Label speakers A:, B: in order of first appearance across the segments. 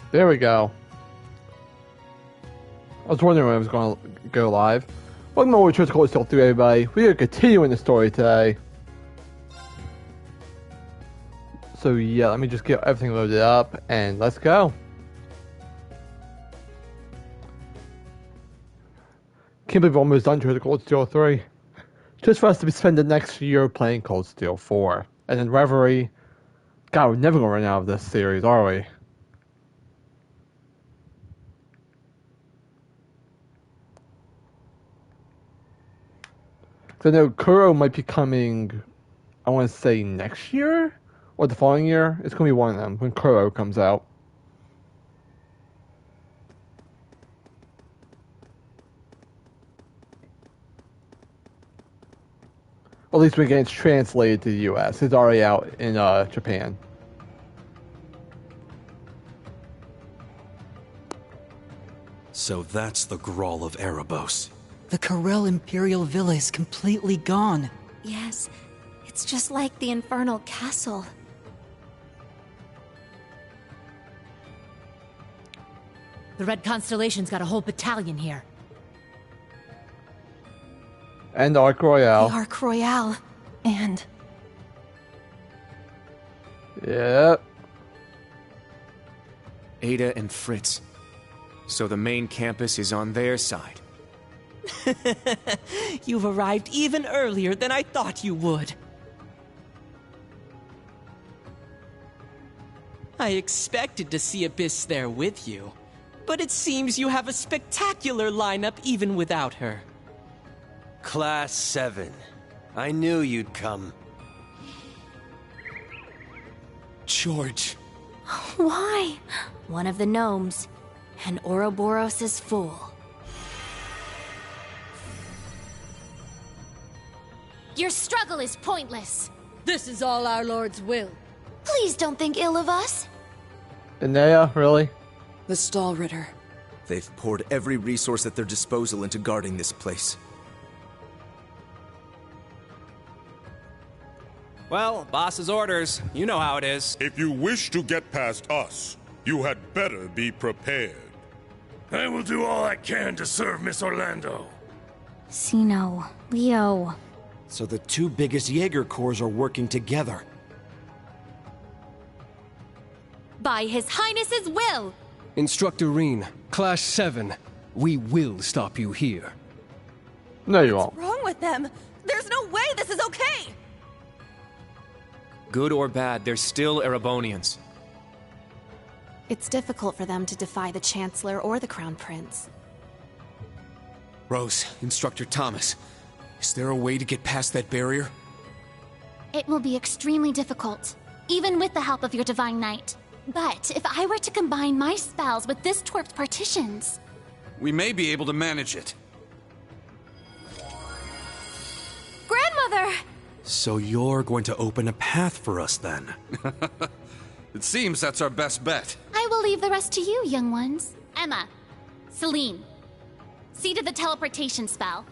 A: There we go. I was wondering when I was going to go live. Welcome over to Cold Steel 3, everybody. We are continuing the story today. So yeah, let me just get everything loaded up and let's go. Can't believe we're almost done to Cold Steel 3. Just for us to spend the next year playing Cold Steel 4. And then Reverie. God, we're never going to run out of this series, are we? So I know Kuro might be coming, I want to say next year? Or the following year? It's going to be one of them when Kuro comes out. At least when it gets translated to the US. It's already out in Japan.
B: So that's the Gral of Erebos.
C: The Gral Imperial Villa is completely gone.
D: Yes, it's just like the Infernal Castle.
E: The Red Constellation's got a whole battalion here.
A: And Arc Royale.
D: The Arc Royale. And...
A: Yep.
F: Ada and Fritz. So the main campus is on their side.
C: You've arrived even earlier than I thought you would. I expected to see Abyss there with you, but it seems you have a spectacular lineup even without her.
G: Class 7. I knew you'd come.
B: George.
D: Why? One of the gnomes. And Ouroboros is full.
H: Your struggle is pointless.
E: This is all our Lord's will.
D: Please don't think ill of us.
A: Inea, really?
C: The Stallritter.
B: They've poured every resource at their disposal into guarding this place.
F: Well, boss's orders. You know how it is.
I: If you wish to get past us, you had better be prepared.
J: I will do all I can to serve Miss Orlando.
D: Sino, Leo.
G: So the two biggest Jaeger Corps are working together.
H: By His Highness's will.
K: Instructor Reen, Class 7. We will stop you here.
A: No, you won't.
D: What's wrong with them? There's no way this is okay!
F: Good or bad, they're still Erebonians.
D: It's difficult for them to defy the Chancellor or the Crown Prince.
B: Rose, Instructor Thomas, is there a way to get past that barrier?
H: It will be extremely difficult, even with the help of your Divine Knight. But if I were to combine my spells with this twerp's partitions...
B: We may be able to manage it.
D: Grandmother!
B: So you're going to open a path for us then?
K: It seems that's our best bet.
H: I will leave the rest to you, young ones. Emma, Celine, see to the teleportation spell.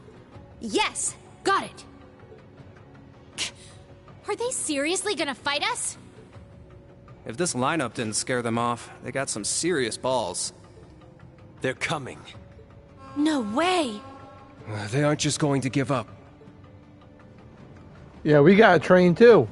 E: Yes, got it.
H: Are they seriously gonna fight us?
F: If this lineup didn't scare them off, they got some serious balls.
G: They're coming.
D: No way!
K: They aren't just going to give up.
A: Yeah, we got a train too.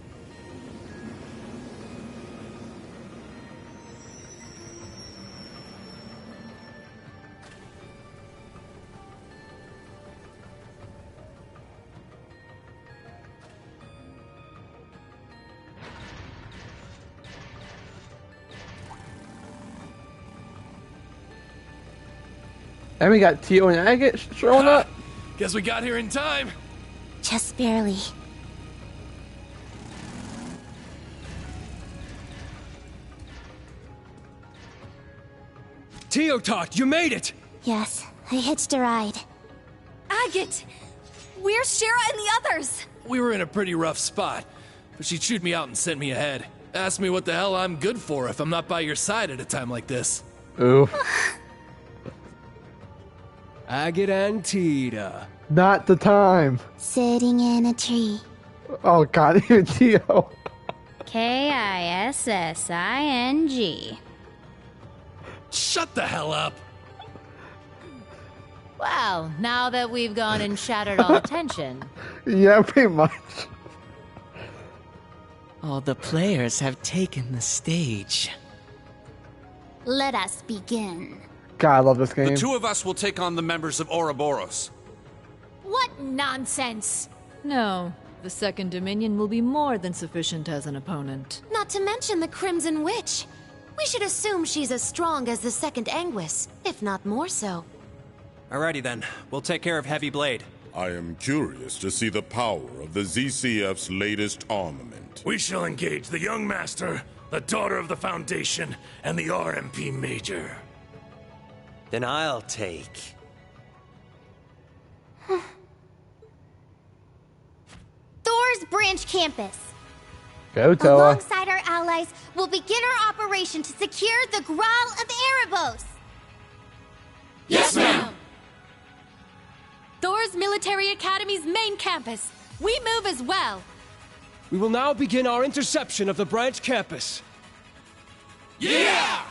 A: And we got Tio and Agate showing up.
J: Guess we got here in time.
D: Just barely.
K: Teotot, you made it!
D: Yes, I hitched a ride.
H: Agate! Where's Shira and the others?
J: We were in a pretty rough spot, but she chewed me out and sent me ahead. Asked me what the hell I'm good for if I'm not by your side at a time like this.
A: Ooh.
K: Agate and Tita.
A: Not the time.
D: Sitting in a tree.
A: Oh god, Tio.
H: Kissing.
J: Shut the hell up!
E: Well, now that we've gone and shattered all attention.
A: Yeah, pretty much.
C: All the players have taken the stage.
H: Let us begin.
A: God, I love this game.
L: The two of us will take on the members of Ouroboros.
H: What nonsense!
E: No, the Second Dominion will be more than sufficient as an opponent.
D: Not to mention the Crimson Witch. We should assume she's as strong as the Second Anguis, if not more so.
F: Alrighty then, we'll take care of Heavy Blade.
I: I am curious to see the power of the ZCF's latest armament.
J: We shall engage the Young Master, the Daughter of the Foundation, and the RMP Major.
M: Then I'll take...
H: Thor's Branch Campus.
A: Go, Toa.
H: Alongside our allies, we'll begin our operation to secure the Gral of Erebos.
E: Yes, ma'am! Thor's Military Academy's main campus. We move as well.
K: We will now begin our interception of the branch campus.
J: Yeah!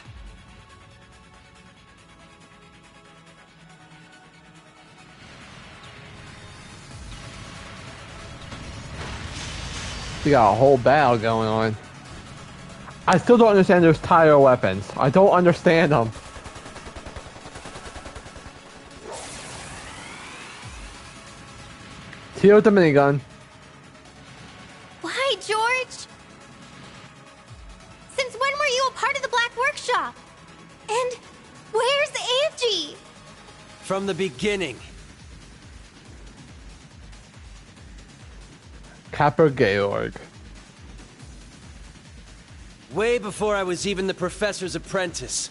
A: We got a whole battle going on. I still don't understand those tire weapons. I don't understand them. Teal with the minigun.
H: Why, George? Since when were you a part of the Black Workshop? And where's Angie?
M: From the beginning.
A: Capper Georg.
M: Way before I was even the professor's apprentice.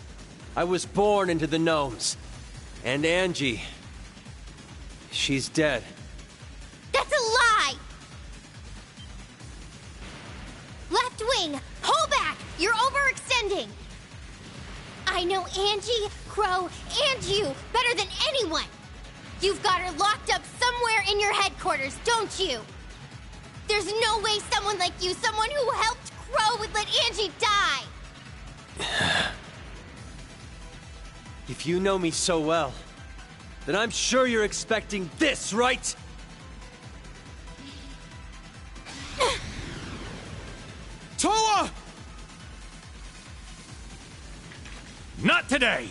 M: I was born into the gnomes. And Angie... she's dead.
H: That's a lie! Left wing, hold back! You're overextending! I know Angie, Crow, and you better than anyone! You've got her locked up somewhere in your headquarters, don't you? There's no way someone like you, someone who helped Crow, would let Angie die!
M: If you know me so well, then I'm sure you're expecting this, right?
L: Toa!
J: Not today!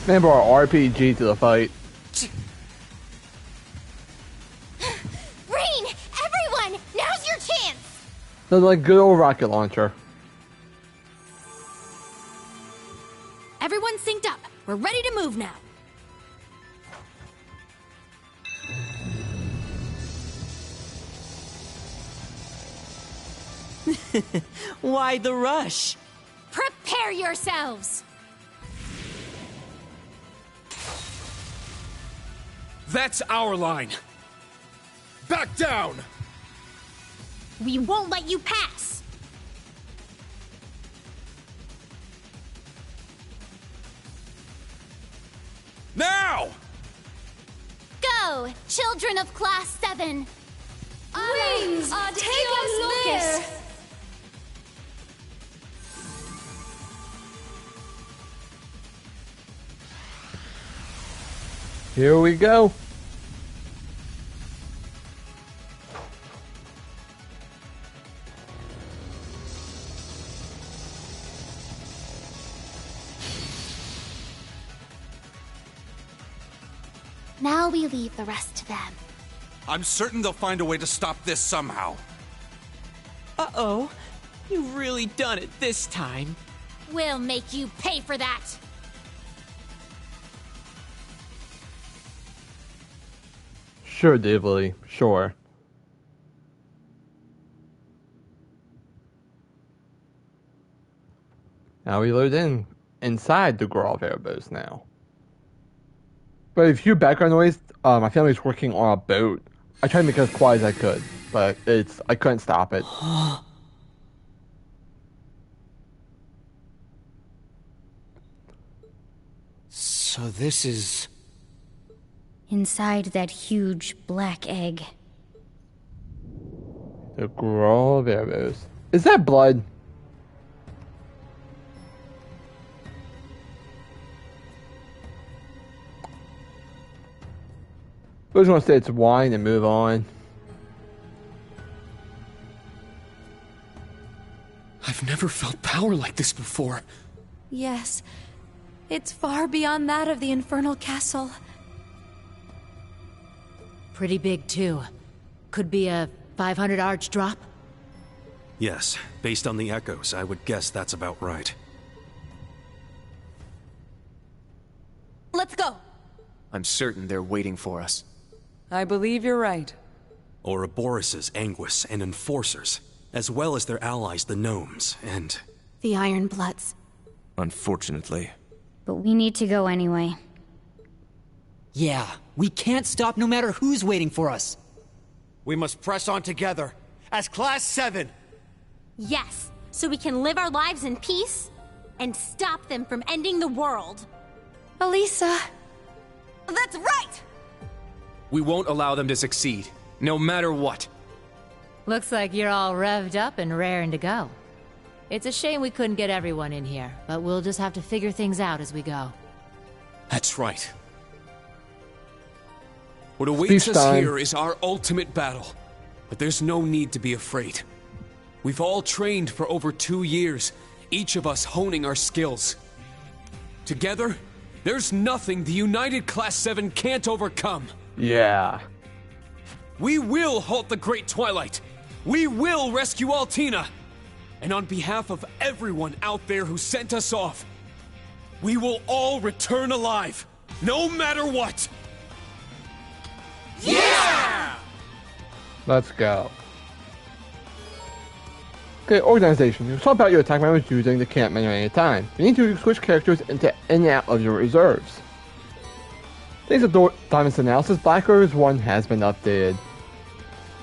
A: Remember our RPG to the fight.
H: Rain! Everyone! Now's your chance!
A: They're like good old rocket launcher.
E: Everyone synced up. We're ready to move now.
C: Why the rush?
H: Prepare yourselves!
L: That's our line. Back down!
H: We won't let you pass!
L: Now!
H: Go, children of Class 7!
E: Wings, take us there!
A: Here we go.
H: Now we leave the rest to them.
L: I'm certain they'll find a way to stop this somehow.
C: Uh-oh. You've really done it this time.
H: We'll make you pay for that!
A: Sure, Dibley. Sure. Now we load inside the Gral of Erebos now. But if you hear background noise, my family's working on a boat. I tried to make it as quiet as I could, but I couldn't stop it.
G: So this is...
H: Inside that huge black egg.
A: The Gral of Erebos. Is that blood? We're just gonna say it's wine and move on.
J: I've never felt power like this before.
N: Yes. It's far beyond that of the Infernal Castle.
E: Pretty big, too. Could be a 500 arch drop.
G: Yes, based on the echoes, I would guess that's about right.
N: Let's go!
O: I'm certain they're waiting for us.
P: I believe you're right.
G: Ouroboros' Anguis and Enforcers, as well as their allies the Gnomes, and...
D: The Iron Bloods.
O: Unfortunately.
Q: But we need to go anyway.
R: Yeah, we can't stop no matter who's waiting for us.
S: We must press on together, as Class 7!
H: Yes, so we can live our lives in peace, and stop them from ending the world.
N: Elisa!
P: That's right!
F: We won't allow them to succeed, no matter what.
E: Looks like you're all revved up and raring to go. It's a shame we couldn't get everyone in here, but we'll just have to figure things out as we go.
J: That's right. What awaits us here is our ultimate battle. But there's no need to be afraid. We've all trained for over 2 years, each of us honing our skills. Together, there's nothing the United Class 7 can't overcome.
A: Yeah.
J: We will halt the Great Twilight. We will rescue Altina. And on behalf of everyone out there who sent us off, we will all return alive, no matter what. Yeah!
A: Let's go. Okay, organization. You swap out your attack members using the camp menu at any time. You need to switch characters into in and out of your reserves. Thanks to Diamond's analysis, Black Rose 1 has been updated.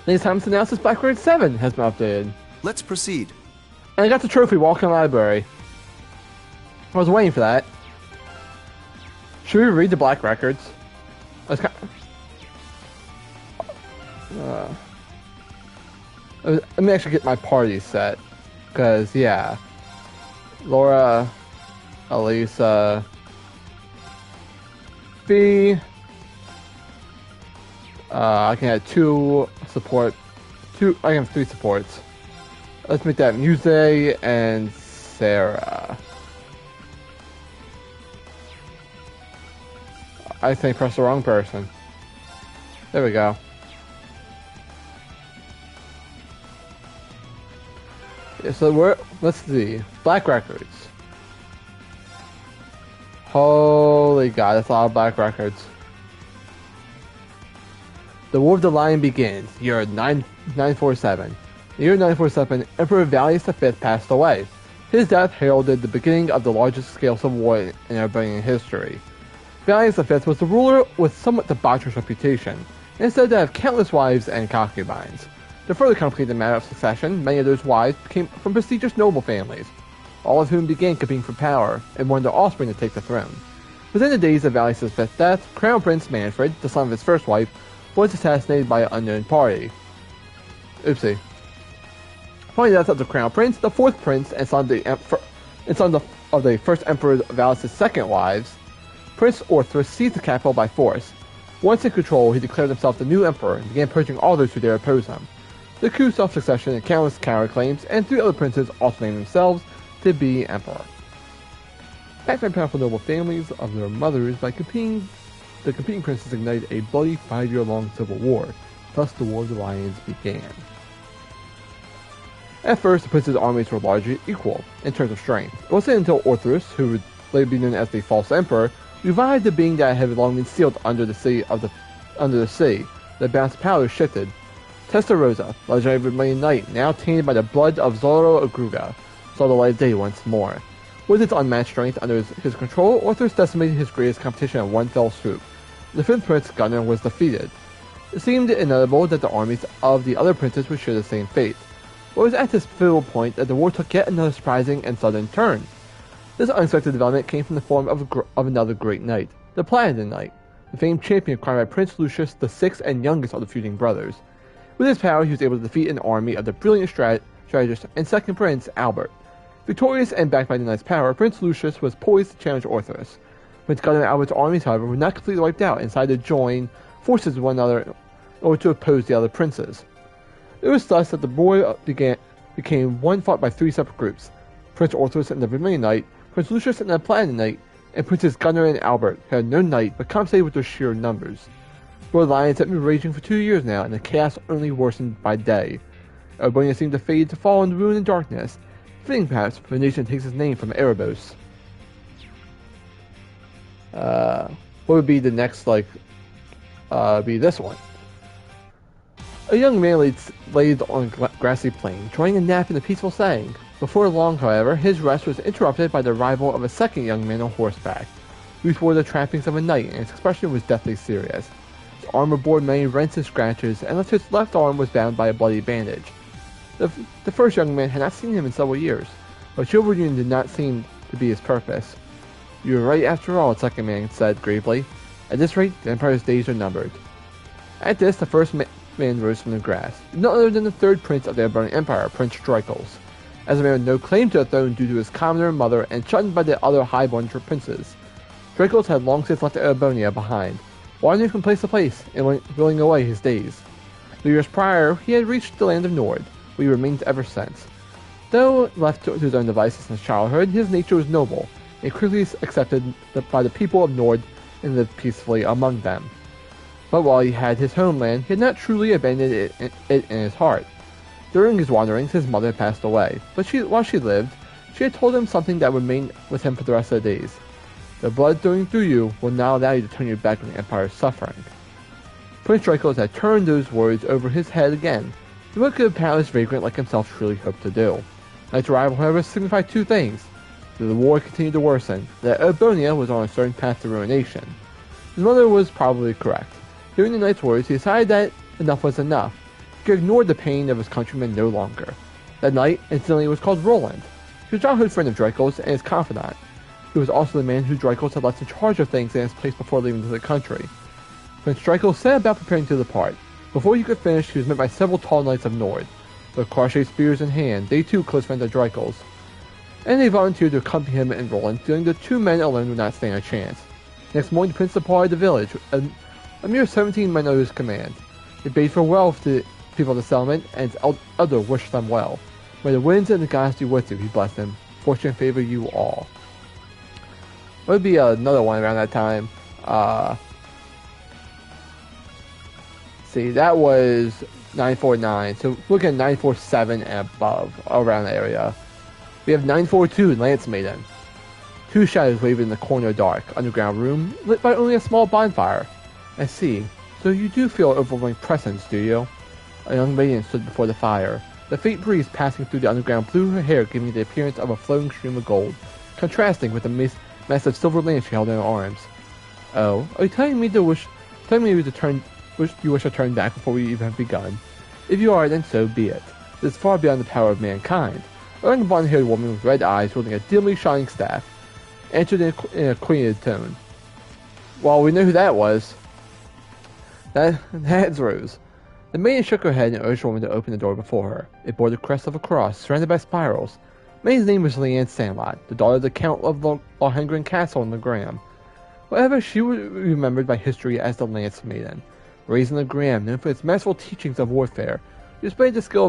A: Thanks to Diamond's analysis, Black Rose 7 has been updated.
B: Let's proceed.
A: And I got the trophy walking in the library. I was waiting for that. Should we read the Black Records? Let me actually get my party set. Because, yeah. Laura, Elisa, B. I can have 2 support. I can have 3 supports. Let's make that Muse and Sarah. I think I pressed the wrong person. There we go. Yeah, so let's see. Black Records. Holy God, that's a lot of Black Records. The War of the Lion begins. Year 947. In the year 947, Emperor Valius V passed away. His death heralded the beginning of the largest scale civil war in Arabanian history. Valius V was a ruler with somewhat debaucherous reputation, and is said to have countless wives and concubines. To further complicate the matter of succession, many of those wives came from prestigious noble families, all of whom began competing for power and wanted their offspring to take the throne. Within the days of Valius V's death, Crown Prince Manfred, the son of his first wife, was assassinated by an unknown party. Oopsie. Following the death of the Crown Prince, the fourth prince and son of the first Emperor Valius' second wives, Prince Orthrus seized the capital by force. Once in control, he declared himself the new emperor and began purging all those who dare oppose him. The coup self-succession and countless counterclaims, and 3 other princes also named themselves to be emperor. Backed by powerful noble families of their mothers, the competing princes ignited a bloody 5-year-long civil war. Thus the War of the Lions began. At first, the princes' armies were largely equal in terms of strength. It wasn't until Orthrus, who would later be known as the False Emperor, revived the being that had long been sealed under the sea, the balance of power shifted. Testarossa, legendary Vermilion Knight, now tainted by the blood of Zoro Agruga, saw the light of day once more. With its unmatched strength under his control, Orthrus decimated his greatest competition in one fell swoop. The 5th Prince, Gunnar, was defeated. It seemed inevitable that the armies of the other princes would share the same fate. But it was at this pivotal point that the war took yet another surprising and sudden turn. This unexpected development came from the form of another great knight, the Platinum Knight, the famed champion crowned by Prince Lucius, the 6th and youngest of the feuding brothers. With his power, he was able to defeat an army of the brilliant strategist and second prince, Albert. Victorious and backed by the knight's power, Prince Lucius was poised to challenge Orthrus. Prince Gunnar and Albert's armies, however, were not completely wiped out and decided to join forces one another in order to oppose the other princes. It was thus that the boy became one fought by three separate groups: Prince Orthros and the Vermilion Knight, Prince Lucius and the Platinum Knight, and Princes Gunnar and Albert, who had no knight but compensated with their sheer numbers. The alliance had been raging for 2 years now, and the chaos only worsened by day. Erebonia seemed to fade to fall into ruin and darkness, fitting perhaps for the nation takes its name from Erebos. What would be the next, be this one? A young man laid on a grassy plain, enjoying a nap in a peaceful setting. Before long, however, his rest was interrupted by the arrival of a second young man on horseback. Youth wore the trappings of a knight, and his expression was deathly serious. His armor bore many rents and scratches, and his left arm was bound by a bloody bandage. The first young man had not seen him in several years, but chivalry did not seem to be his purpose. "You were right after all," the second man said gravely. "At this rate, the Empire's days are numbered." At this, the first man rose from the grass, none other than the third prince of the Burning Empire, Prince Drykos. As a man with no claim to the throne due to his commoner mother and shunned by the other highborn princes, Drykos had long since left Erebonia behind, wandering from place to place and whiling away his days. 2 years prior, he had reached the land of Nord, where he remained ever since. Though left to his own devices since childhood, his nature was noble, and quickly accepted by the people of Nord and lived peacefully among them. But while he had his homeland, he had not truly abandoned it in his heart. During his wanderings, his mother had passed away, but while she lived, she had told him something that would remain with him for the rest of the days. "The blood flowing through you will not allow you to turn your back on the Empire's suffering." Prince Drykos had turned those words over his head again, and what could a palace vagrant like himself truly hope to do? Knight's arrival, however, signified two things: that the war continued to worsen, that Erebonia was on a certain path to ruination. His mother was probably correct. Hearing the knight's words, he decided that enough was enough. He ignored the pain of his countrymen no longer. That knight, incidentally, was called Roland. He was a childhood friend of Drykos and his confidant. He was also the man who Drykos had left in charge of things in his place before leaving the country. Prince Drykos set about preparing to depart. Before he could finish, he was met by several tall knights of Nord. With crochet spears in hand, they too close friends of Drykos, and they volunteered to accompany him and Roland, feeling the two men alone would not stand a chance. Next morning, the prince departed the village, a mere 17 men under his command. He bade farewell to the people of the settlement, and his elder wished them well. "May the winds and the gods be with you," he blessed them. "Fortune favor you all." What would be another one around that time? See, that was 949, so look at 947 and above, around the area. We have 942, Lance Maiden. Two shadows wavered in the corner of dark, underground room, lit by only a small bonfire. "I see. So you do feel an overwhelming presence, do you?" A young maiden stood before the fire. The faint breeze passing through the underground blew her hair, giving it the appearance of a flowing stream of gold, contrasting with the massive silver lamp she held in her arms. "Oh, are you telling me you wish to turn back before we even have begun? If you are, then so be it. It is far beyond the power of mankind." A young blonde-haired woman with red eyes, holding a dimly shining staff, answered in a acquainted tone. "Well, we know who that was. That's Rose." The maiden shook her head and urged the woman to open the door before her. It bore the crest of a cross, surrounded by spirals. The maiden's name was Leanne Sandlot, the daughter of the Count of Lohengrin Castle in the Graham. However, she was remembered by history as the Lance Maiden. Raised in the Graham, known for its masterful teachings of warfare, she displayed the skill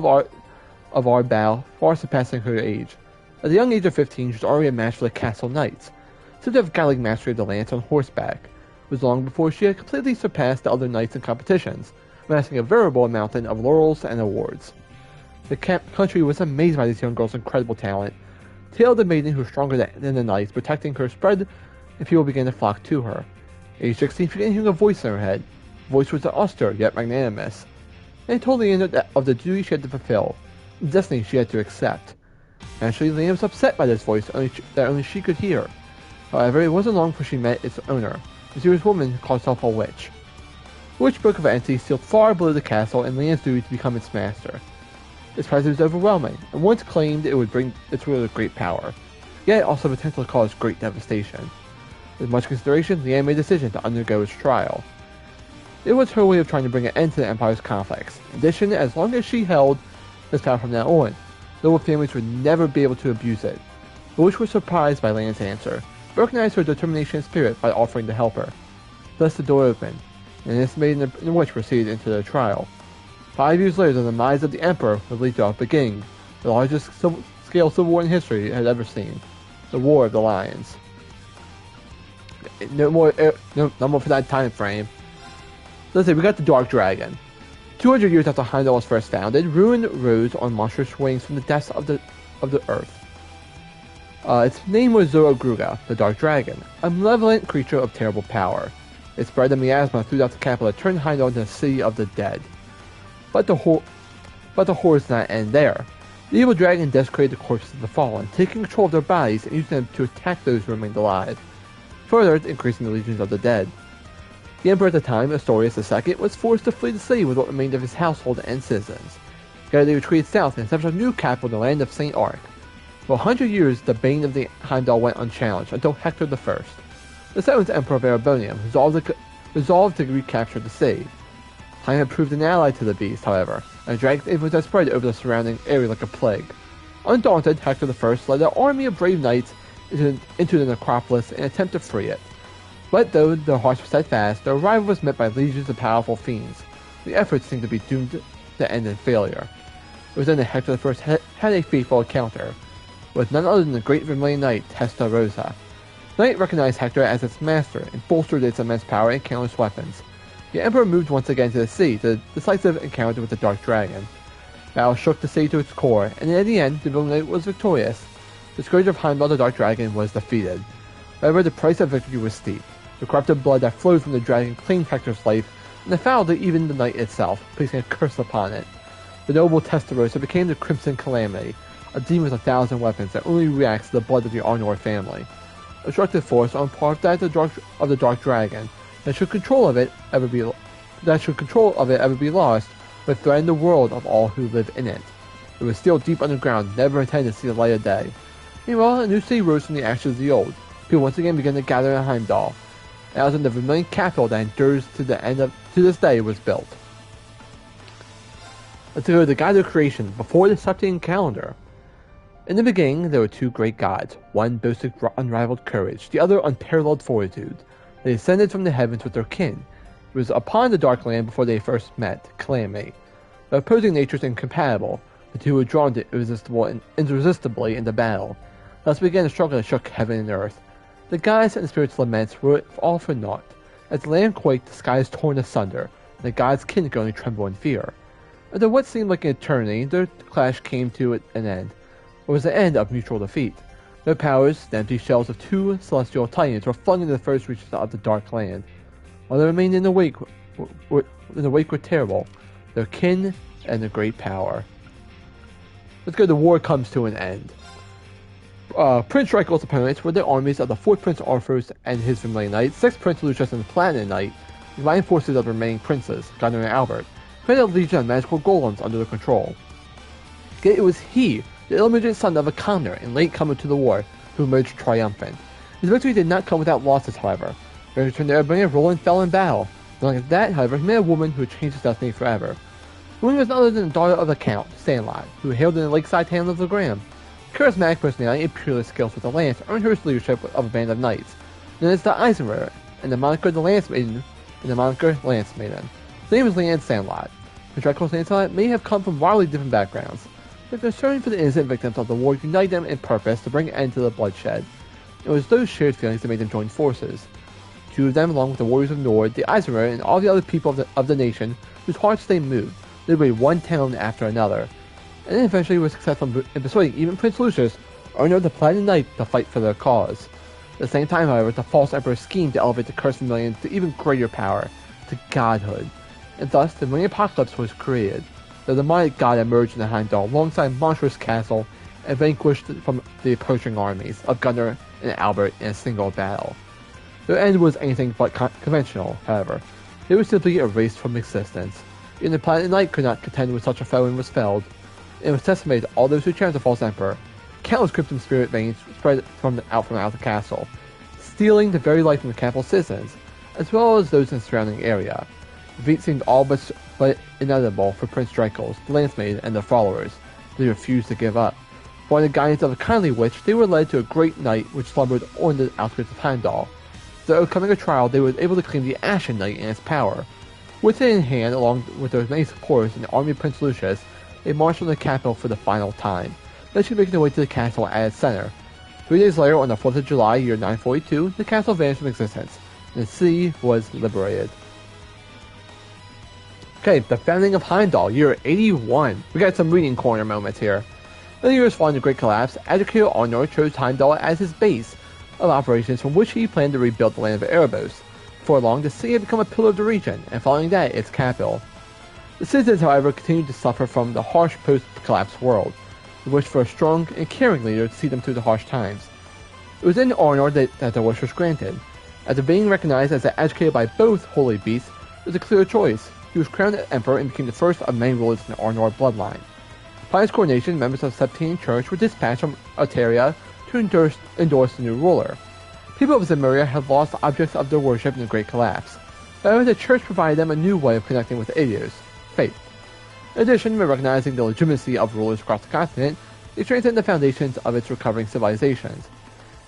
A: of our battle, far surpassing her age. At the young age of 15, she was already a match for the Castle Knights. Said to have godlike mastery of the lance on horseback. It was long before she had completely surpassed the other knights in competitions, amassing a veritable mountain of laurels and awards. The country was amazed by this young girl's incredible talent. The tale of the maiden who was stronger than the knights, protecting her, spread, and people began to flock to her. Age 16, she began hearing a voice in her head. The voice was austere, yet magnanimous. And it told Leanne of the duty she had to fulfill, the destiny she had to accept. Naturally, Leanne was upset by this voice that only she could hear. However, it wasn't long before she met its owner, a mysterious woman who called herself a witch. The witch spoke of an entity sealed far below the castle and Leanne's duty to become its master. Its presence was overwhelming, and once claimed it would bring its ruler great power, yet also potential to cause great devastation. With much consideration, Leanne made a decision to undergo its trial. It was her way of trying to bring an end to the Empire's conflicts. In addition, as long as she held this power from now on, noble families would never be able to abuse it. The witch was surprised by Leanne's answer, but recognized her determination and spirit by offering to help her. Thus the door opened. and this maiden in which proceeded into the trial. 5 years later, the demise of the Emperor would lead to a beginning, the largest scale civil war in history had ever seen, the War of the Lions. No more for that time frame. Let's see, we got the Dark Dragon. 200 years after Heimdall was first founded, ruin rose on monstrous wings from the depths of the earth. Its name was Zorogruga, the Dark Dragon, a malevolent creature of terrible power. It spread a miasma throughout the capital that turned Heimdall into a city of the dead. But the horrors did not end there. The evil dragon desecrated the corpses of the fallen, taking control of their bodies and using them to attack those who remained alive, further increasing the legions of the dead. The emperor at the time, Astorius II, was forced to flee the city with what remained of his household and citizens. Together they retreated south and established a new capital in the land of St. Arc. For 100 years, the bane of the Heimdall went unchallenged until Hector I, the 7th emperor of Erebonium, resolved to recapture the city. Time had proved an ally to the beast, however, and the dragon's influence had spread over the surrounding area like a plague. Undaunted, Hector I led an army of brave knights into the necropolis in an attempt to free it. But though their hearts were steadfast, their arrival was met by legions of powerful fiends. The efforts seemed to be doomed to end in failure. It was then that Hector I had a fateful encounter with none other than the great Vermilion Knight, Testarossa. The knight recognized Hector as its master and bolstered its immense power and countless weapons. The Emperor moved once again to the sea to the decisive encounter with the Dark Dragon. Battle shook the sea to its core, and in the end, the Vermilion Knight was victorious. The scourge of Heimdall the Dark Dragon was defeated. However, the price of victory was steep. The corrupted blood that flowed from the dragon claimed Hector's life, and defiled even the knight itself, placing a curse upon it. The noble Testarossa became the Crimson Calamity, a demon with 1,000 weapons that only reacts to the blood of the Arnor family. A destructive force on par with that of the Dark Dragon, that should control of it ever be lost, would threaten the world of all who live in it. It was still deep underground, never intended to see the light of day. Meanwhile, a new city rose from the ashes of the old. People once again began to gather in Heimdall. And as in the Vermilion capital that endures to this day was built. Let's go to the God of creation before the Septian calendar. In the beginning, there were two great gods. One boasted unrivaled courage, the other unparalleled fortitude. They descended from the heavens with their kin. It was upon the dark land before they first met, Calamity. Their opposing natures incompatible. The two were drawn irresistibly into battle. Thus began a struggle that shook heaven and earth. The gods and the spirits' laments were all for naught. As the land quaked, the sky is torn asunder, and the gods' kin could only tremble in fear. After what seemed like an eternity, their clash came to an end. It was the end of mutual defeat. Their powers, the empty shells of two celestial titans, were flung into the first reaches of the dark land. While they remained in the wake were terrible, their kin and their great power. Let's go. The war comes to an end. Prince Draco's opponents were the armies of the 4th Prince Arthurs and his Vermilion Knight, 6th Prince Lucius and the Platinum Knight, the combined forces of the remaining princes, Gunnar and Albert, who had a legion of magical golems under their control. Yet it was he, the illegitimate son of a commoner and late comer to the war, who emerged triumphant. His victory did not come without losses, however. During his return to Erebonium, Roland fell in battle. Not like that, however, he met a woman who changed his destiny forever. The woman was none other than the daughter of the Count, Sandlot, who hailed in the lakeside town of Gral. Charismatic personality and peerless skills with the lance earned her leadership of a band of knights, known as the Eisenritter, and the moniker Lance Maiden. His name was Leanne Sandlot. Draco's and Sandlot may have come from wildly different backgrounds. Their concern for the innocent victims of the war united them in purpose to bring an end to the bloodshed. It was those shared feelings that made them join forces. Two of them, along with the warriors of Nord, the Eisenritter, and all the other people of the nation, whose hearts they moved, liberated one town after another, and then eventually were successful in persuading even Prince Lucius, owner of the Platinum Knight, to fight for their cause. At the same time, however, the false emperor schemed to elevate the cursed Vermilion to even greater power, to godhood, and thus the Vermilion Apocalypse was created. The demonic god emerged in the Heimdall alongside a monstrous castle and vanquished from the approaching armies of Gunnar and Albert in a single battle. Their end was anything but conventional, however. They were simply erased from existence. Even the Platinum Knight could not contend with such a foe and was felled. It was estimated all those who challenged the false emperor. Countless crimson spirit veins spread out from the castle, stealing the very life from the capital's citizens, as well as those in the surrounding area. The defeat seemed all but inevitable for Prince Draco, the Lance Maiden, and their followers. They refused to give up. For the guidance of a kindly witch, they were led to a great night which slumbered on the outskirts of Heimdall. Though coming a trial, they were able to claim the Ashen Knight and its power. With it in hand, along with their many supporters and the army of Prince Lucius, they marched on the capital for the final time, eventually making their way to the castle at its center. 3 days later, on the 4th of July, year 942, the castle vanished from existence, and the city was liberated. Okay, the founding of Heimdall, year 81. We got some reading corner moments here. In the years following the Great Collapse, Educator Arnor chose Heimdall as his base of operations from which he planned to rebuild the land of Erebos. Before long, the city had become a pillar of the region, and following that, its capital. The citizens, however, continued to suffer from the harsh post-collapse world. They wished for a strong and caring leader to see them through the harsh times. It was in Arnor that their wish was granted. After being recognized as educated by both holy beasts, it was a clear choice. He was crowned emperor and became the first of many rulers in the Arnor bloodline. Upon his coronation, members of the Septine Church were dispatched from Alteria to endorse the new ruler. People of Zemuria had lost objects of their worship in the Great Collapse. However, the church provided them a new way of connecting with Aetius, faith. In addition, by recognizing the legitimacy of rulers across the continent, they strengthened the foundations of its recovering civilizations.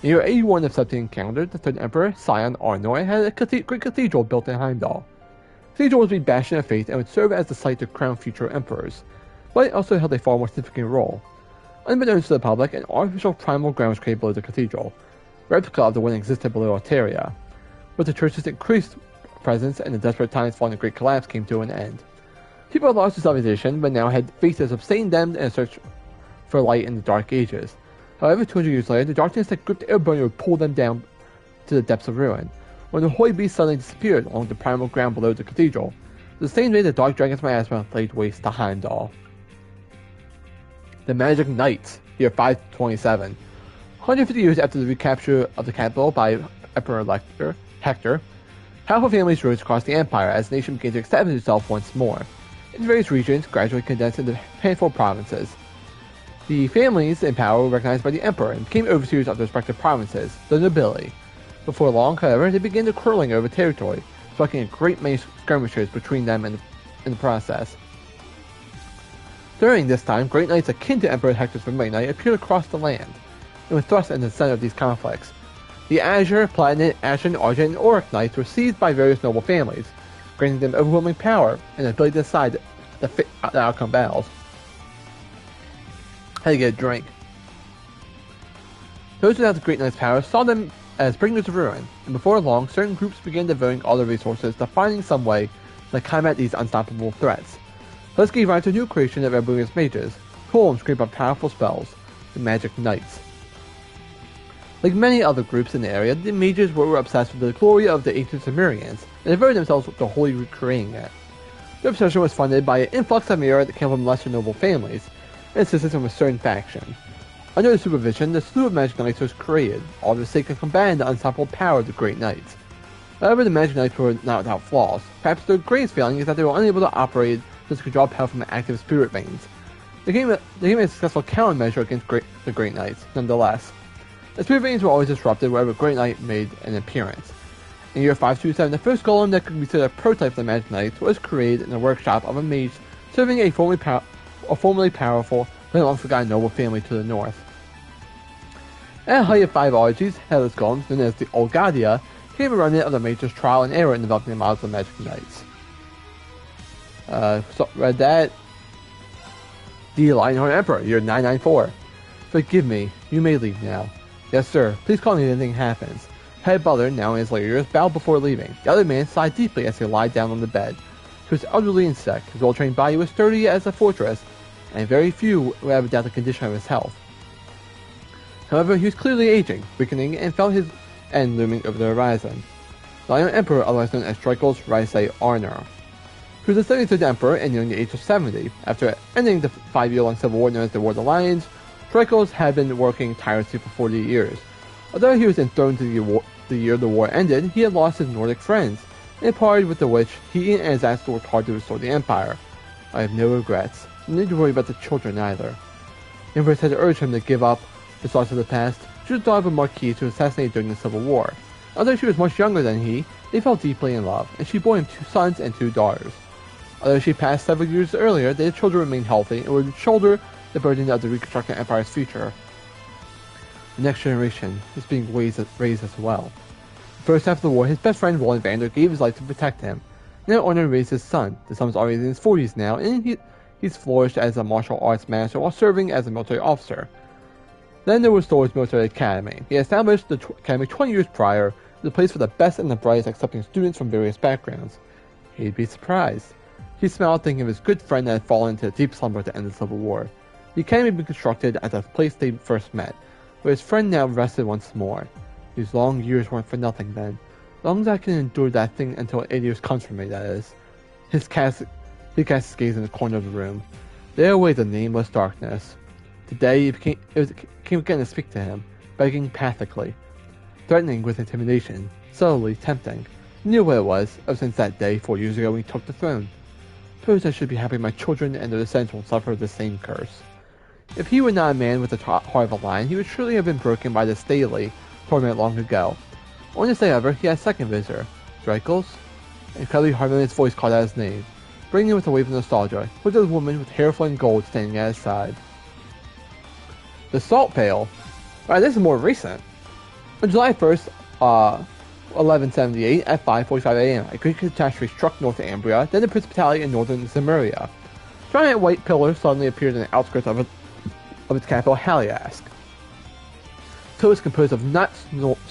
A: In year 81 of Septine calendar, the third emperor, Scion Arnor, had a great cathedral built in Heimdall. The cathedral was to be bastion of faith and would serve as the site to crown future emperors, but it also held a far more significant role. Unbeknownst to the public, an artificial primal ground was created below the cathedral. A replica of the one existed below Alteria. With the church's increased presence and the desperate times following the Great Collapse came to an end. People had lost their civilization, but now had faced a sustained them in a search for light in the Dark Ages. However, 200 years later, the darkness that gripped Airburner would pull them down to the depths of ruin. When the holy beast suddenly disappeared along the primal ground below the cathedral, the same day the Dark Dragon's miasma laid waste to Heimdall. The Magic Knights, year 527. 150 years after the recapture of the capital by Emperor Hector, powerful families rose across the empire as the nation began to establish itself once more. Its various regions gradually condensed into handful of provinces. The families in power were recognized by the emperor and became overseers of their respective provinces, the nobility. Before long, however, they began to quarreling over territory, sparking a great many skirmishes between them in the process. During this time, great knights akin to Emperor Hector's Midnight Knight appeared across the land, and were thrust into the center of these conflicts. The Azure, Platinum, Ashen, Argent, and Auric Knights were seized by various noble families, granting them overwhelming power and the ability to decide the outcome battles. Had to get a drink. Those without the Great Knight's power saw them as bringers of ruin, and before long, certain groups began devoting all their resources to finding some way to combat these unstoppable threats. This gave rise to a new creation of Erbunia's mages, who and scrape up powerful spells, the Magic Knights. Like many other groups in the area, the mages were obsessed with the glory of the ancient Sumerians, and devoted themselves to wholly recreating it. Their obsession was funded by an influx of Mira that came from lesser noble families, and assistance from a certain faction. Under their supervision, the slew of Magic Knights was created, all for the sake of combating the unstoppable power of the Great Knights. However, the Magic Knights were not without flaws. Perhaps their greatest failing is that they were unable to operate since they could draw power from active spirit veins. They became a successful countermeasure against the Great Knights, nonetheless. The spirit veins were always disrupted wherever a Great Knight made an appearance. In year 527, the first golem that could be considered a prototype of the Magic Knights was created in the workshop of a mage serving a formerly powerful but long-forgotten noble family to the north. At the height of 5 orgies, headless golems, known as the Olgadia, came a remnant of the mage's trial and error in developing the models of the Magic Knights. Read that. The Lionheart Emperor, year 994. Forgive me, you may leave now. Yes, sir, please call me if anything happens. Head brother, now in his later years, bowed before leaving. The other man sighed deeply as he lied down on the bed. He was elderly and sick, his well-trained body was sturdy as a fortress, and very few would ever doubt the condition of his health. However, he was clearly aging, weakening, and felt his end looming over the horizon. The Lion Emperor, otherwise known as Strykos Raisei Arnor. He was the 73rd Emperor and nearing the age of 70. After ending the 5-year-long civil war known as the War of the Lions, Strykos had been working tirelessly for 40 years. Although he was enthroned to the year the war ended, he had lost his Nordic friends, and parted with the which he and his ancestors worked hard to restore the Empire. I have no regrets. No need to worry about the children either. The Empress had urged him to give up the thoughts of the past. She was the daughter of a marquis who was assassinated during the Civil War. Although she was much younger than he, they fell deeply in love, and she bore him 2 sons and 2 daughters. Although she passed several years earlier, their children remained healthy and would shoulder the burden of the reconstructed Empire's future. The next generation is being raised as well. First half of the war, his best friend Roland Vander gave his life to protect him. Now Arno raised his son. The son is already in his 40s now, and he's flourished as a martial arts master while serving as a military officer. Then there was Thor's military academy. He established the academy 20 years prior, as a place for the best and the brightest, accepting students from various backgrounds. He'd be surprised. He smiled, thinking of his good friend that had fallen into a deep slumber at the end of the Civil War. The academy had been constructed at the place they first met, where his friend now rested once more. These long years weren't for nothing then. As long as I can endure that thing until 8 years comes for me, that is. He cast his gaze in the corner of the room. There away the nameless darkness. Today it came again to speak to him, begging pathetically, threatening with intimidation, subtly tempting. He knew what it was, ever since that day 4 years ago when he took the throne. Suppose I should be happy my children and their descendants will suffer the same curse. If he were not a man with the heart of a lion, he would surely have been broken by this daily torment long ago. On this day, however, he had a second visitor, Dreykels. An incredibly harmonious voice called out his name, bringing him with a wave of nostalgia, with a woman with hair flowing gold standing at his side. The Salt Pail. Right, this is more recent. On July 1st, 1178, at 5:45 a.m., a great catastrophe struck Northumbria, then the Principality in northern Zemuria. Giant white pillars suddenly appeared in the outskirts of its capital, Haliask. The pill was composed of not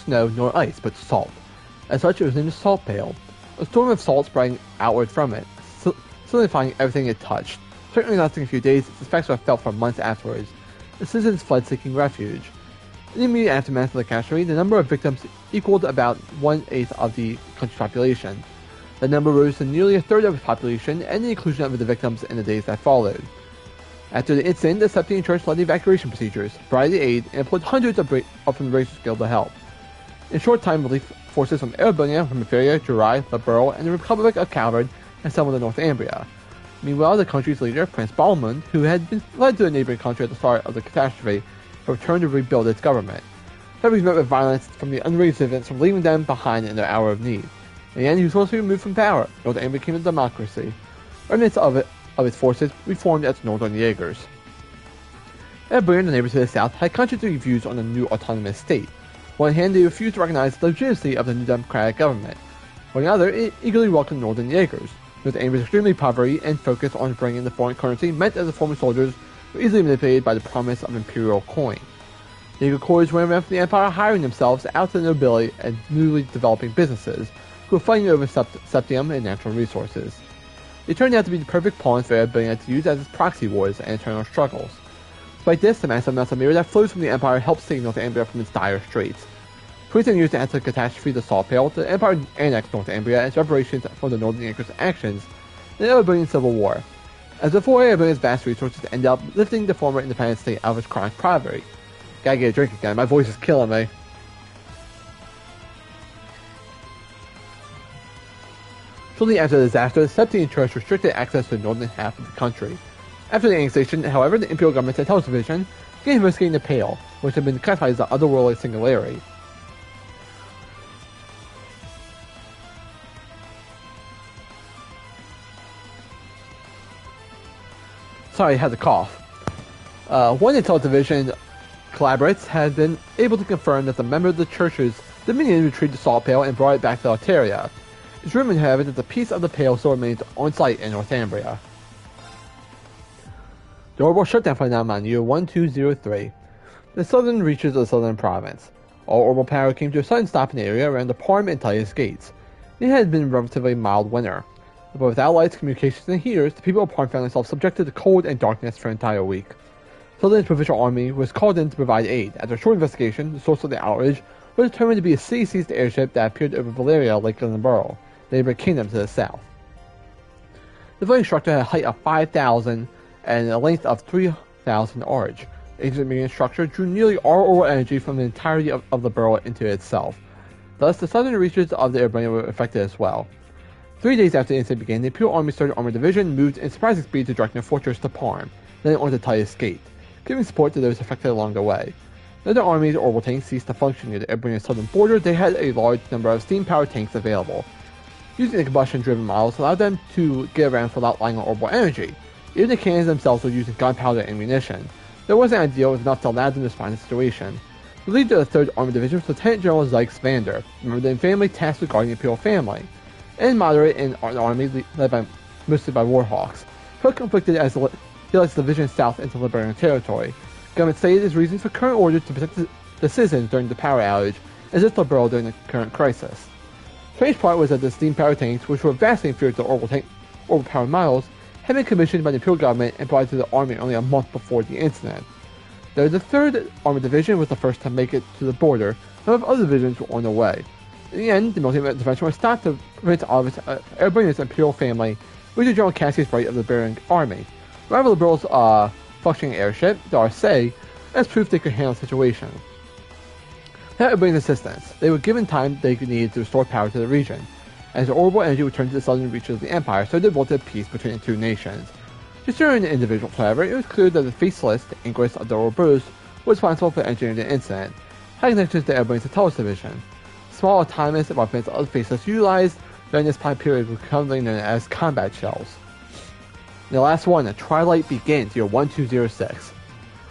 A: snow nor ice, but salt. As such, it was named the Salt Pail. A storm of salt sprang outward from it, solidifying everything it touched. Certainly lasting a few days, its effects were felt for months afterwards. The citizens fled seeking refuge. In the immediate aftermath of the catastrophe, the number of victims equaled about 1/8 of the country's population. The number rose to nearly a third of its population, and the inclusion of the victims in the days that followed. After the incident, the Septine Church led the evacuation procedures, provided aid, and employed hundreds of from the Racers Guild to help. In a short time, relief forces from Erebonia, Hemiferia, Jurai, Liberl, and the Republic of Calvard had settled in Northumbria. Meanwhile, the country's leader, Prince Balmund, who had been fled to a neighboring country at the start of the catastrophe, had returned to rebuild its government. He was met with violence from the unraised citizens from leaving them behind in their hour of need. In the end, he was forced to be removed from power. Northumbria became a democracy. Remnants of its forces reformed as Northern Jaegers. Erebonia and the neighbors to the south had contradictory views on the new autonomous state. On one hand, they refused to recognize the legitimacy of the new democratic government. On the other, it eagerly welcomed Northern Jaegers. Northumbria's extremely poverty and focus on bringing in the foreign currency meant that the former soldiers were easily manipulated by the promise of imperial coin. The Jaeger corps went around for the empire, hiring themselves out to the nobility and newly developing businesses, who were fighting over septium and natural resources. They turned out to be the perfect pawns for Erebonia to use as its proxy wars and internal struggles. Despite this, the massive amounts of mirror that flows from the Empire helped save Northumbria from its dire straits. 27 years after the catastrophe of the Salt Pail, the Empire annexed Northumbria as reparations for the Northern Jaegers' actions in the Erebonian Civil War. As before, Erebonia's vast resources ended up lifting the former independent state out of its chronic poverty. Gotta get a drink again, my voice is killing me. Shortly after the disaster, the Septine Church restricted access to the northern half of the country. After the annexation, however, the Imperial government sent television began investigating the Pale, which had been classified as the otherworldly singularity. Sorry, I had to cough. One Intel Division collaborates had been able to confirm that the member of the church's Dominion retrieved the Salt Pail and brought it back to Altaria. It's rumored, however, that the piece of the Pale still remains on site in Northumbria. The orbital shutdown phenomenon, year 1203. The southern reaches of the southern province. All orbital power came to a sudden stop in the area around the Parm and Tius gates. It had been a relatively mild winter. But without lights, communications, and heaters, the people of Parm found themselves subjected to cold and darkness for an entire week. Southern's provincial army was called in to provide aid. After a short investigation, the source of the outrage was determined to be a sea-seized airship that appeared over Valeria, Lake Glenborough, the neighboring kingdom to the south. The floating structure had a height of 5,000 and a length of 3,000 arch. The ancient marine structure drew nearly all orbital energy from the entirety of the borough into itself. Thus, the southern reaches of the Erebonia were affected as well. 3 days after the incident began, the Imperial Army's 3rd Armored Division moved in surprising speed to direct their fortress to Parm, then onto Tius Gate, giving support to those affected along the way. Though the Army's orbital tanks ceased to function near the Erebonian southern border, they had a large number of steam-powered tanks available. Using the combustion-driven models allowed them to get around without relying on orbital energy. Even the cannons themselves were using gunpowder and ammunition. That wasn't ideal enough to allow them to respond to the situation. The leader of the 3rd Armored Division was Lieutenant General Zykes Vander, a member of the family tasked with guarding the Imperial family, and moderate in an army led mostly by Warhawks. Who conflicted as he led the division south into Liberian territory. Government stated his reasons for current orders to protect the citizens during the power outage, as if liberal during the current crisis. Strange part was that the steam power tanks, which were vastly inferior to orbital power models, had been commissioned by the Imperial government and brought to the army only a month before the incident. Though the 3rd Armored Division was the first to make it to the border, some of other divisions were on their way. In the end, the military intervention was stopped to prevent all of its airborne Imperial family, Major General Cassie's right of the Liberian army. Rival liberals' functioning airship, the RSA, as proof they could handle the situation. Without bringing assistance, they were given time they needed to restore power to the region. As the orbital energy returned to the southern reaches of the Empire, so did bolted peace between the two nations. Just during the individual, however, it was clear that the faceless, the Ingress of the Ouroboros, was responsible for engineering the incident, having connections to the Airborne Intelligence Division. Small autonomous weapons of the faceless utilized during this time period were commonly known as combat shells. And the last one, the Twilight Begins, year 1206,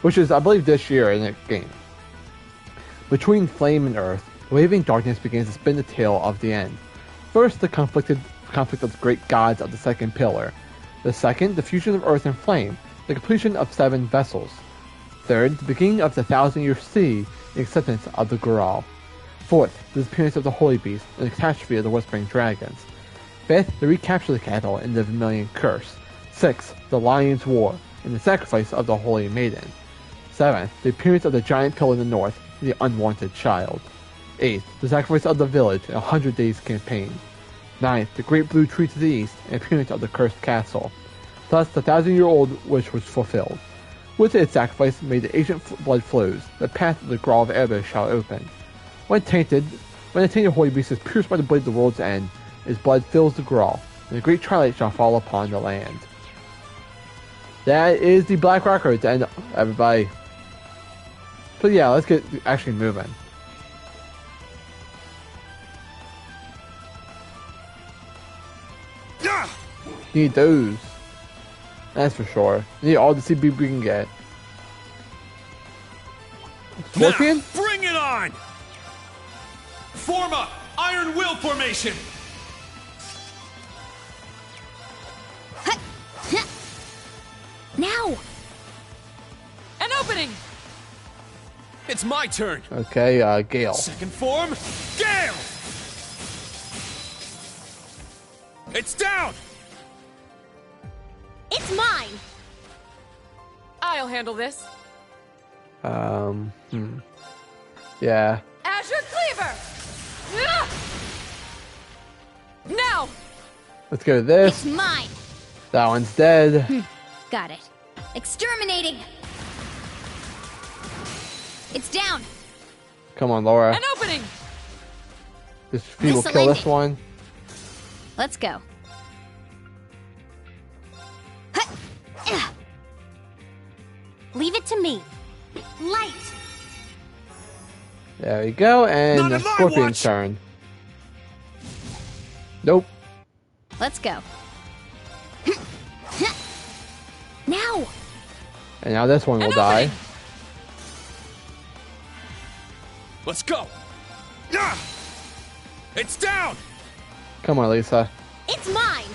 A: which is, I believe, this year in the game. Between flame and earth, the waving darkness begins to spin the tale of the end. First, the conflict of the great gods of the second pillar. The second, the fusion of earth and flame, the completion of 7 vessels. Third, the beginning of the 1,000-year sea, the acceptance of the Gral. Fourth, the disappearance of the Holy Beast, and the catastrophe of the Whispering Dragons. Fifth, the recapture of the capital and the Vermilion Curse. Sixth, the Lion's War, and the sacrifice of the Holy Maiden. Seventh, the appearance of the giant pillar in the north, and the unwanted child. Eighth, the sacrifice of the village in a 100 Days campaign. Ninth, the great blue tree to the east, and appearance of the cursed castle. Thus, the 1,000-year-old wish was fulfilled. With its sacrifice made the ancient blood flows, the path of the Gral of Erebus shall open. When the tainted Holy Beast is pierced by the blade of the world's end, his blood fills the Gral, and the great twilight shall fall upon the land. That is the Black Record to end, everybody. So yeah, let's get actually moving. Need those. That's for sure. Need all the CB we can get. Scorpion?
J: Now, bring it on! Form up! Iron Will formation!
H: Now!
P: An opening!
J: It's my turn!
A: Okay, Gale.
J: Second form, Gale! It's down!
H: It's mine!
P: I'll handle this.
A: Yeah.
P: Azure Cleaver! Now!
A: Let's go with this.
H: It's mine!
A: That one's dead.
H: Got it. Exterminating! It's down!
A: Come on, Laura.
P: An opening!
A: This feat will kill this one.
H: Let's go. Leave it to me. Light!
A: There we go, and the Scorpion's turn. Nope.
H: Let's go. Now!
A: And now this one will die.
J: Let's go! It's down!
A: Come on, Lisa.
H: It's mine!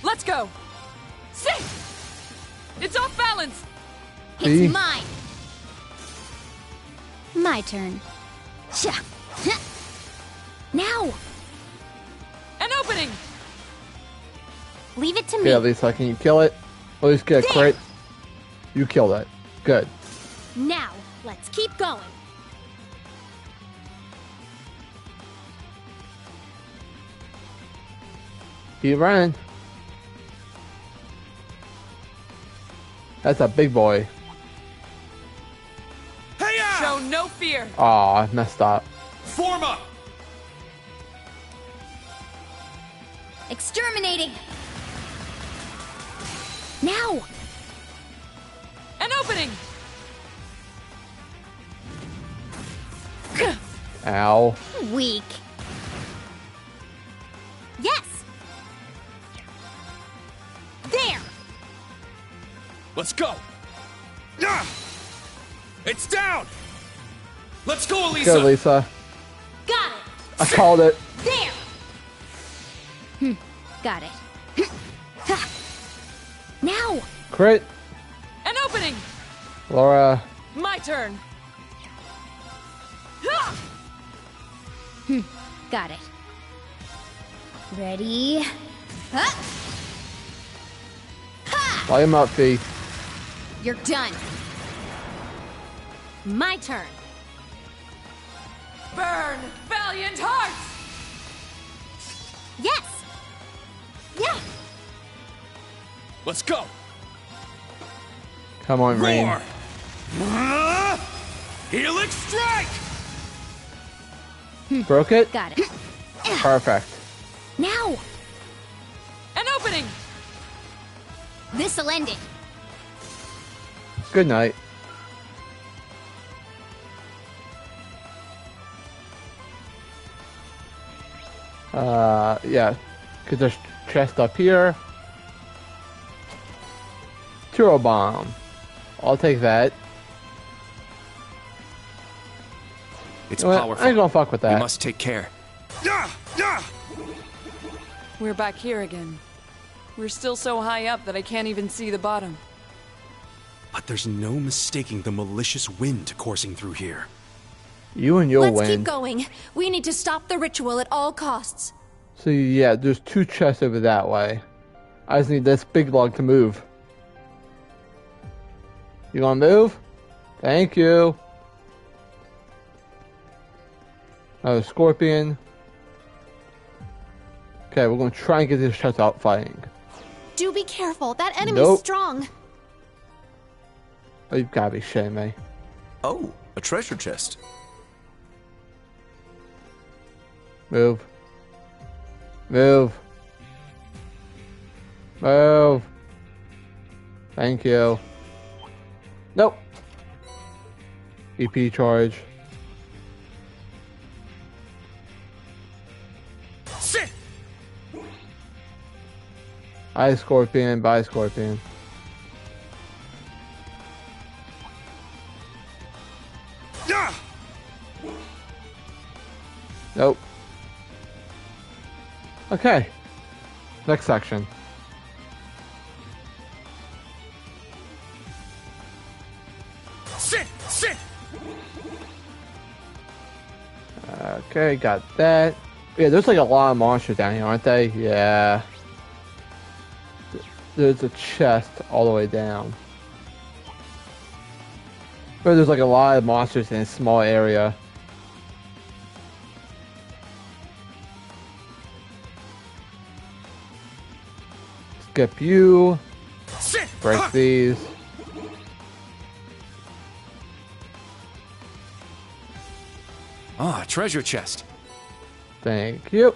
P: Let's go! Sit! It's off balance!
A: See?
H: It's mine! My turn. Now!
P: An opening!
H: Leave it to me.
A: Yeah, Lisa, can you kill it? At least get a crit. You killed it. Good.
H: Now, let's keep going.
A: Keep running. That's a big boy.
P: Show no fear!
A: Aw, I messed up.
J: Form up!
H: Exterminating! Now!
P: An opening!
A: Ow.
H: Weak. Yes! There!
J: Let's go! It's down! Let's go, Elisa!
A: Go, Lisa.
H: Got it!
A: I called it.
H: There! Got it. Now!
A: Crit.
P: An opening!
A: Laura.
P: My turn!
H: Got it. Ready? Ha!
A: Light him up, Fee.
H: You're done. My turn.
P: Burn, valiant hearts!
H: Yes! Yeah!
J: Let's go!
A: Come on, Rain.
J: Roar! Helix strike!
A: Broke it?
H: Got it.
A: Perfect.
H: Now!
P: An opening!
H: This'll end it.
A: Good night. Yeah. Cause there's chest up here. Turbo bomb. I'll take that.
O: It's
A: You know what?
O: powerful.
A: I ain't gonna fuck with that.
O: We must take care.
P: We're back here again. We're still so high up that I can't even see the bottom.
G: But there's no mistaking the malicious wind coursing through here.
A: You and your
N: Let's
A: win.
N: keep going. We need to stop the ritual at all costs.
A: So yeah, there's 2 chests over that way. I just need this big log to move. You gonna move? Thank you. Another scorpion. Okay, we're gonna try and get this chest out fighting.
N: Do be careful. That enemy's
A: Nope.
N: strong.
A: Oh, you've gotta be shitting me.
B: Oh, a treasure chest.
A: Move. Move. Move. Thank you. Nope. EP charge.
J: Sit!
A: Hi, Scorpion. Bye, Scorpion.
J: Yeah!
A: Nope. Okay. Next section.
J: Sit! Sit!
A: Okay, got that. Yeah, there's like a lot of monsters down here, aren't they? Yeah. There's a chest all the way down. But there's like a lot of monsters in a small area. Skip you.
J: Sit!
A: Break these.
O: Ah, treasure chest.
A: Thank you.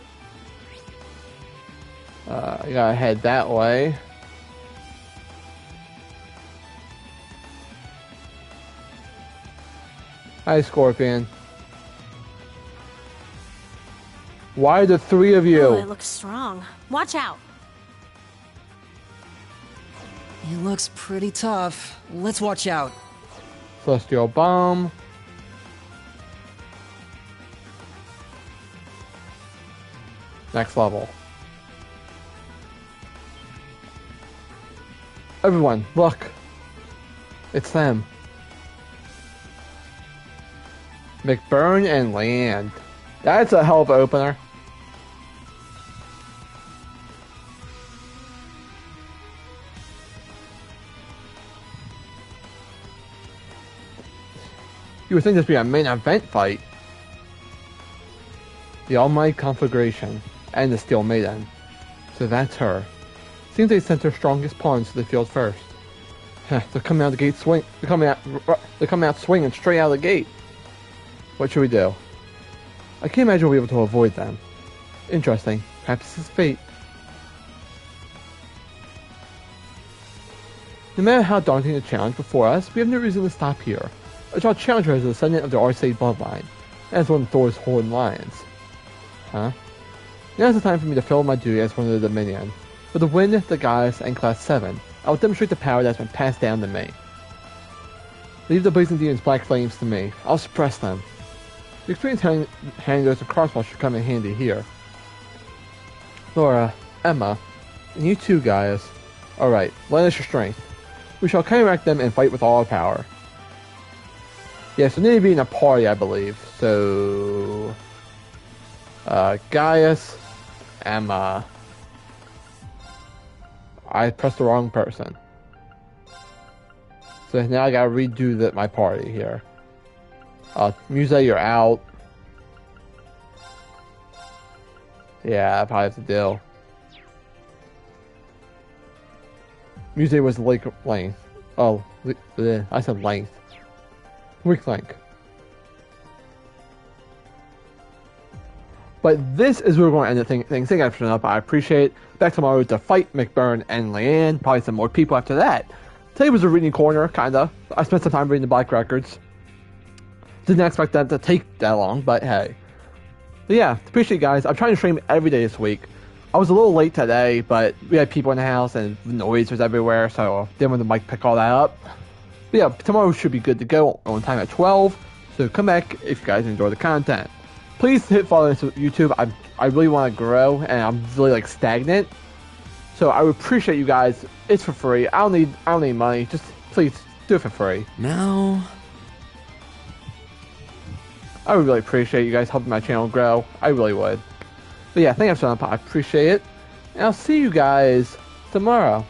A: You gotta head that way. Hi, Scorpion. Why the 3 of you?
N: Oh, it looks strong. Watch out.
R: It looks pretty tough. Let's watch out.
A: Celestial Bomb. Next level. Everyone, look. It's them. McBurn and Land. That's a hell of an opener. You would think this would be a main event fight. The Almighty Conflagration and the Steel Maiden. So that's her. Seems they sent their strongest pawns to the field first. They're coming out the gate swing. They're coming out swinging straight out of the gate. What should we do? I can't imagine we'll be able to avoid them. Interesting. Perhaps this is fate. No matter how daunting the challenge before us, we have no reason to stop here. I shall challenge her as a descendant of the Arcade bloodline, as one of Thor's Horned Lions. Huh? Now is the time for me to fill my duty as one of the Dominion. With the Wind, the Goddess, and Class 7, I will demonstrate the power that has been passed down to me. Leave the blazing demon's black flames to me. I'll suppress them. The experience handguns and crossbows should come in handy here. Laura, Emma, and you too, Gaius. Alright, lend us your strength. We shall counteract them and fight with all our power. Yeah, so they need to be in a party, I believe. So... Gaius, Emma... I pressed the wrong person. So now I gotta redo my party here. Muse, you're out. Yeah, I probably have to deal. Muse was length. Oh, I said length. Weak link. But this is where we're going to end the thing. Thank you guys for showing up. I appreciate it. Back tomorrow to fight McBurn and Leanne. Probably some more people after that. Today was a reading corner, kinda. I spent some time reading the Black Records. Didn't expect that to take that long, but hey. But yeah, appreciate you guys. I'm trying to stream every day this week. I was a little late today, but we had people in the house and noise was everywhere, so didn't want the mic pick all that up. But yeah, tomorrow should be good to go on time at 12. So come back if you guys enjoy the content. Please hit follow on YouTube. I really want to grow, and I'm really like stagnant. So I would appreciate you guys. It's for free. I don't need money. Just please do it for free.
C: No.
A: I would really appreciate you guys helping my channel grow. I really would. But yeah, thank you for showing up. I appreciate it. And I'll see you guys tomorrow.